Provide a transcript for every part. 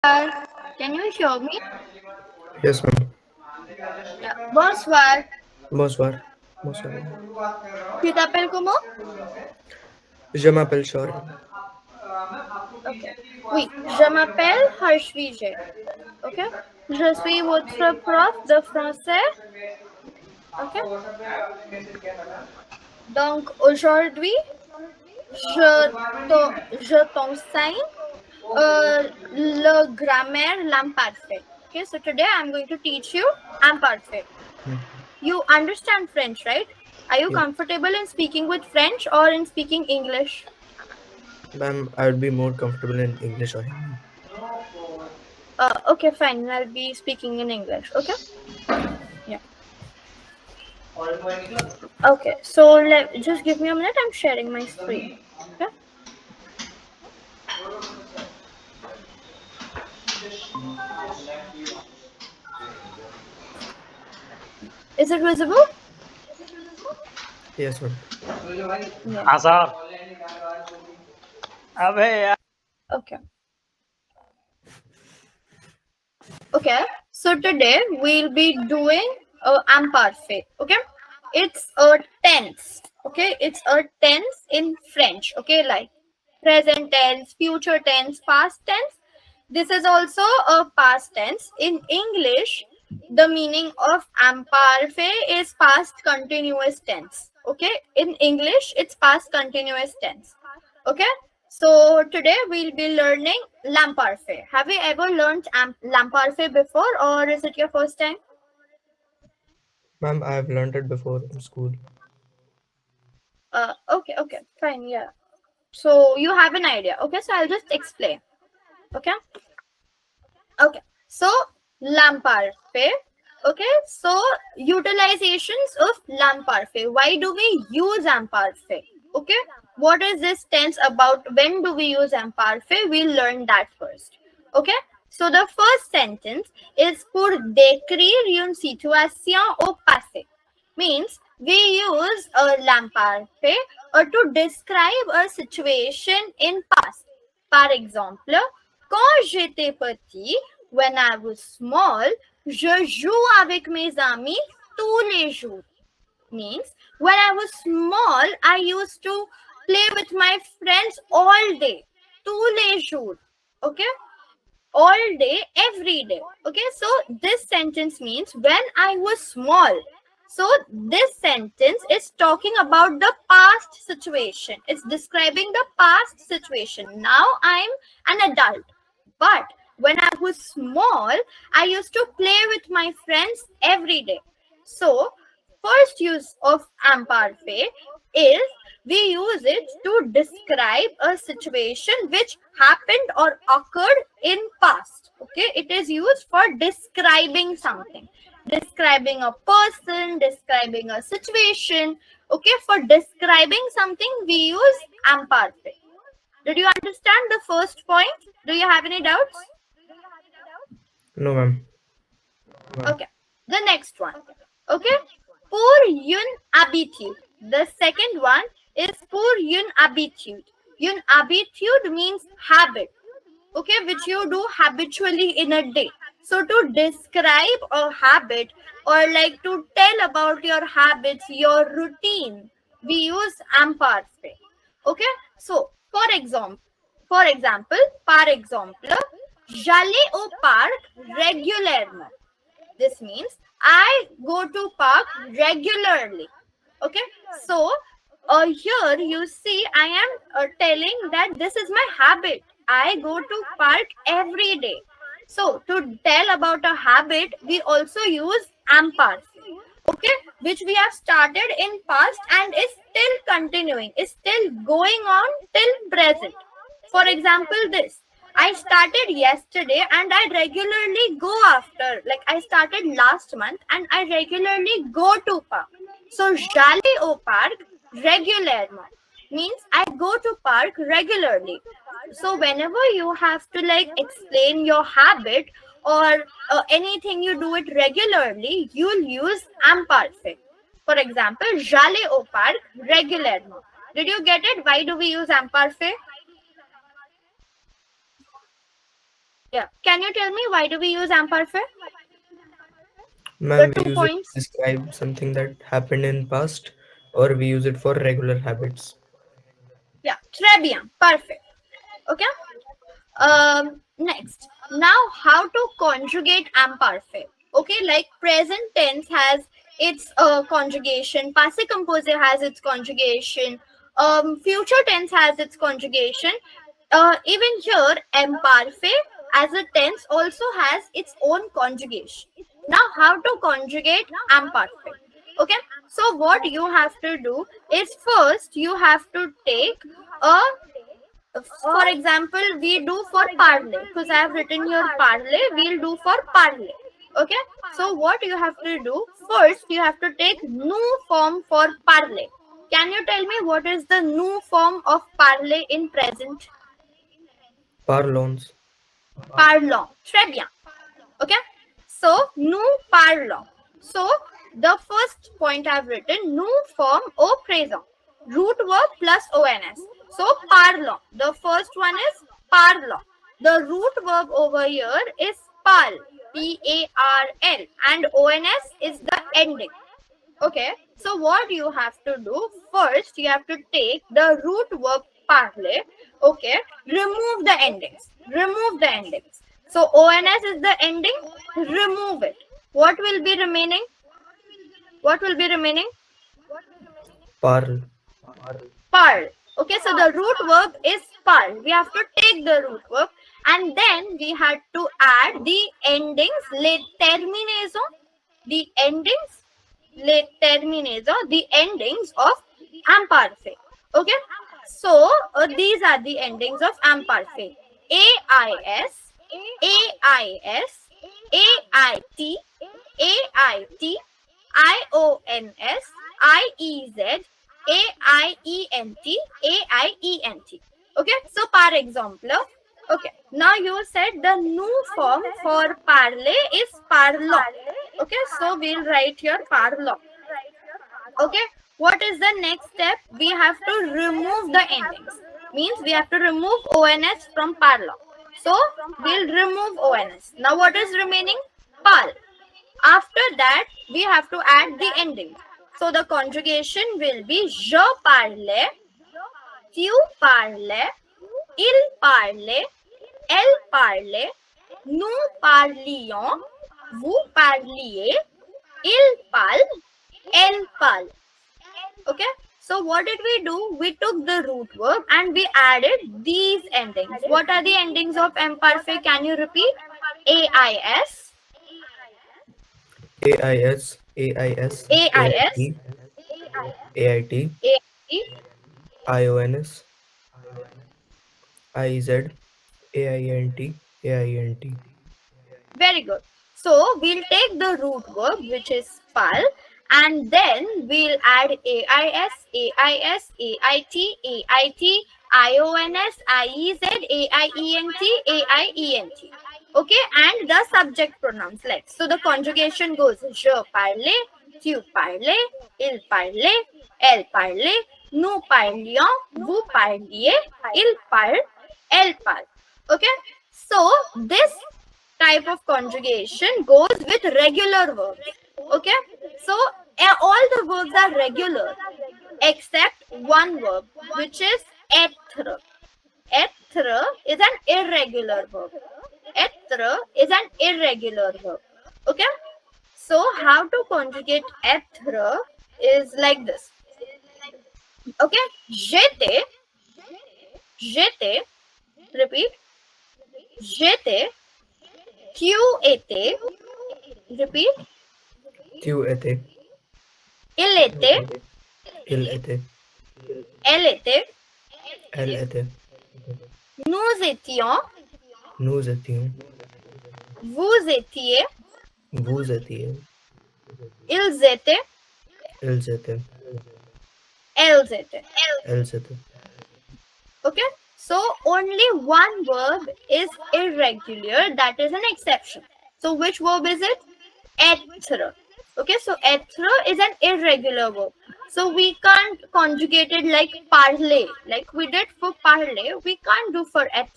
Can you hear me? Yes, ma'am. Yeah. Bonsoir. Bonsoir. Bonsoir. Tu t'appelles comment? Je m'appelle Sharon. Ok. Oui, je m'appelle Harshvijay. Ok. Je suis votre prof de français. Ok. Donc aujourd'hui, je t'enseigne le grammaire l'imparfait. Okay. So today I'm going to teach you imparfait. You understand French, right? Are you Yeah. comfortable in speaking with French or in speaking English? Ma'am, I would be more comfortable in English or Hindi. Okay, fine. I'll be speaking in English. Okay. Yeah. Okay. So just give me a minute. I'm sharing my screen. Okay. Is it visible? Yes, ma'am. Yeah. हाँ sir अबे यार Okay. Okay. So today we'll be doing imparfait. Okay. It's a tense. Okay. It's a tense in French. Okay. Like present tense, future tense, past tense. This is also a past tense. In English, the meaning of imparfait is past continuous tense. Okay. In English, it's past continuous tense. Okay. So today we'll be learning l'imparfait. Have you ever learned l'imparfait before, or is it your first time? Ma'am, I have learned it before in school. Okay, fine, yeah. So you have an idea. Okay, so I'll just explain. Okay. Okay. So l'imparfait. Okay. So utilizations of l'imparfait. Why do we use imparfait? Okay. What is this tense about? When do we use imparfait? We'll learn that first. Okay. So the first sentence is pour décrire une situation au passé. Means we use l'imparfait to describe a situation in past. Par exemple, quand j'étais petit, when I was small, je joue avec mes amis tous les jours. Means when I was small, I used to play with my friends all day. Tous les jours. Okay? All day, every day. Okay? So this sentence means when I was small. So this sentence is talking about the past situation. It's describing the past situation. Now I'm an adult. But when I was small, I used to play with my friends every day. So first use of imparfait is we use it to describe a situation which happened or occurred in past. Okay, it is used for describing something, describing a person, describing a situation. Okay, for describing something we use imparfait. Did you understand the first point? Do you have any doubts? No, ma'am. Okay, the next one. Okay, pour une habitude. The second one is pour une habitude. Une habitude means habit. Okay, which you do habitually in a day. So to describe a habit or like to tell about your habits, your routine, we use imparfait. Okay, so par exemple, j'allais au parc régulièrement. This means I go to park regularly. Okay, so here you see I am telling that this is my habit. I go to park every day. So to tell about a habit, we also use imparfait. Okay, which we have started in past and is still continuing, is still going on till present. For example, this. I started yesterday and I regularly go after. Like I started last month and I regularly go to park. So j'allais au parc régulièrement means I go to park regularly. So whenever you have to like explain your habit or anything you do it regularly, you'll use imparfait. For example, j'allais au parc régulièrement. Did you get it? Why do we use imparfait? Yeah. Can you tell me why do we use imperfect? The Ma'am, we two use it to points. describe something that happened in past, or we use it for regular habits. Yeah. Très bien. Perfect. Okay. Next. Now, how to conjugate imperfect? Okay, like present tense has its conjugation, passive composite has its conjugation, future tense has its conjugation. Even here, imperfect as a tense also has its own conjugation. Now, how to conjugate imperfect? Okay, so what you have to do is first you have to take a, for example, we do for parley, because I have written here parley, we'll do for parley. Okay, so what you have to do first, you have to take new form for parley. Can you tell me what is the new form of parley in present? Parlons. Parlons. Très bien. Okay, so nous parlons. So the first point I've written, nous form au présent, root verb plus ons. So parlons, the first one is parlons. The root verb over here is parl, parl, and ons is the ending. Okay, so what you have to do first, you have to take the root verb parler. Okay, remove the endings. Remove the endings. So ons is the ending. Remove it. What will be remaining? What will be remaining? Parl. Parl. Okay, so the root verb is parl. We have to take the root verb and then we had to add the endings. Le terminaison. The endings. Le terminaison. The endings of imperfect. Okay, so these are the endings of imperfect. AIS, AIS, AIT, AIT, IONS, IEZ, AIENT, AIENT. Okay, so par example, okay, now you said the new form for parler is parlons. Okay, so we'll write here parlons. Okay, what is the next step? We have to remove the endings. Means we have to remove ons from parlons. So we'll remove ons. Now what is remaining? Parl. After that, we have to add the ending. So the conjugation will be je parlais, tu parlais, il parlait, elle parlait, nous parlions, vous parliez, il parle, elle parle. Okay, so what did we do? We took the root verb and we added these endings. What are the endings of imperfect? Can you repeat? AIS, AIS, AIS, AIS, AIT, AIT, AIT. IONS, IZ, AINT, AINT. Very good. So we'll take the root verb, which is pal, and then we'll add AIS, AIS, AIT, AIT, IONS, IEZ, AIENT, AIENT. Okay, and the subject pronouns. Let's. So the conjugation goes je parle, tu parles, il parle, elle parle, nous parlions, vous parliez, il parle, elle parle. Okay, so this type of conjugation goes with regular verbs. Okay, so all the verbs are regular except one verb, which is être. Être is an irregular verb. Être is an irregular verb. Okay, so how to conjugate être is like this. Okay, j'étais, j'étais, repeat, j'étais, tu étais, repeat, Tu étais, il était, il était, elle était, elle était, nous étions, nous étions, vous étiez, vous étiez, ils étaient, ils étaient, elles étaient. elles étaient. Okay, so only one verb is irregular, that is an exception. So which verb is it? Être. Okay, so être is an irregular verb. So we can't conjugate it like parler, like we did for parler, we can't do for être.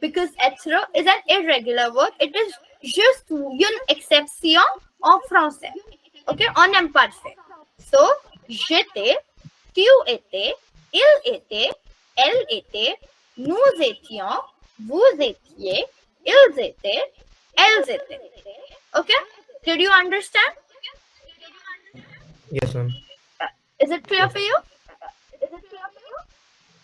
because être is an irregular verb. It is juste une exception en français. Ok, on n'aime pas le faire. So, j'étais, tu étais, il était, elle était, nous étions, vous étiez, ils étaient, elles étaient. Okay? Did you understand? Yes, ma'am. Is it clear Yes. for you?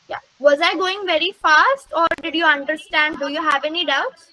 Yeah. Was I going very fast or did you understand? Do you have any doubts?